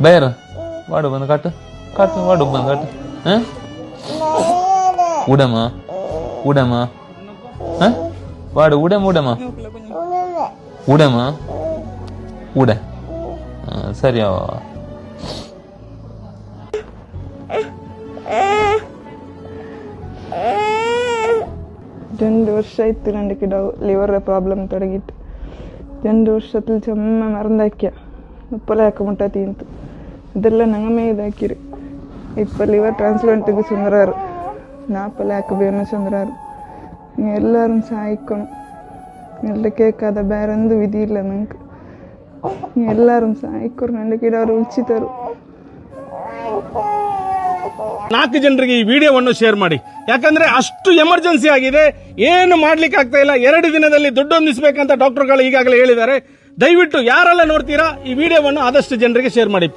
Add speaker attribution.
Speaker 1: ಬೇರ ವಾಡು ಬಂದು ಕಟ್ಟು ಕಟ್ಟು ವಾಡು ಬಂದು ಕಟ್ಟು ಉಡಮ ಉಡಮ ವಾಡು ಉಡಮ ಉಡಮ ಉಡಮ ಉಡ ಸರಿ ಅವ
Speaker 2: 2 വർഷം ആയിട്ട് രണ്ടിക്കിടാവ് ലിവർ പ്രോബ്ലം തുടങ്ങിയിട്ട് 2 വർഷത്തിൽ ചുമ്മാ മറന്നാക്കിയ മുപ്പലാക്ക മുട്ട തീന്തു ಇದೆಲ್ಲ ನಂಗಮೇ ಇದಾಕಿರಿ ಇಪ್ಪ ಲಿವರ್ ಟ್ರಾನ್ಸ್ಪ್ಲಾಂಟಿಗೆ ಚಂದ್ರಾರು 40 ലാക്ക് ಬೇನು ಚಂದ್ರಾರು ಎಲ್ಲರೂ ಸಹಾಯಿക്കണം ಎಲ್ಲ ಕೇಕಾದ ಬೇರೊಂದು ವಿಧಿ ಇಲ್ಲ ನಂಗೆ ಎಲ್ಲರೂ ಸಹಾಯಿಕರು ನಂಡಿಕಿಡವರು ಉಚಿತರು
Speaker 3: 4 ಜನರಿಗೆ ಈ ವಿಡಿಯೋವನ್ನು ಶೇರ್ ಮಾಡಿ ಯಾಕಂದ್ರೆ ಅಷ್ಟು ಎಮರ್ಜೆನ್ಸಿ ಆಗಿದೆ ಏನು ಮಾಡ್ಲಿಕ್ಕೆ ಆಗ್ತಾ ಇಲ್ಲ 2 ದಿನದಲ್ಲಿ ದುಡ್ಡು ಹೊಂದಿಸಬೇಕಂತ ಡಾಕ್ಟರ್ಗಳು ಈಗಾಗಲೇ ಹೇಳಿದ್ದಾರೆ ದಯವಿಟ್ಟು ಯಾರೆಲ್ಲ ನೋಡ್ತೀರಾ ಈ ವಿಡಿಯೋವನ್ನು ಆದಷ್ಟು ಜನರಿಗೆ ಶೇರ್ ಮಾಡಿ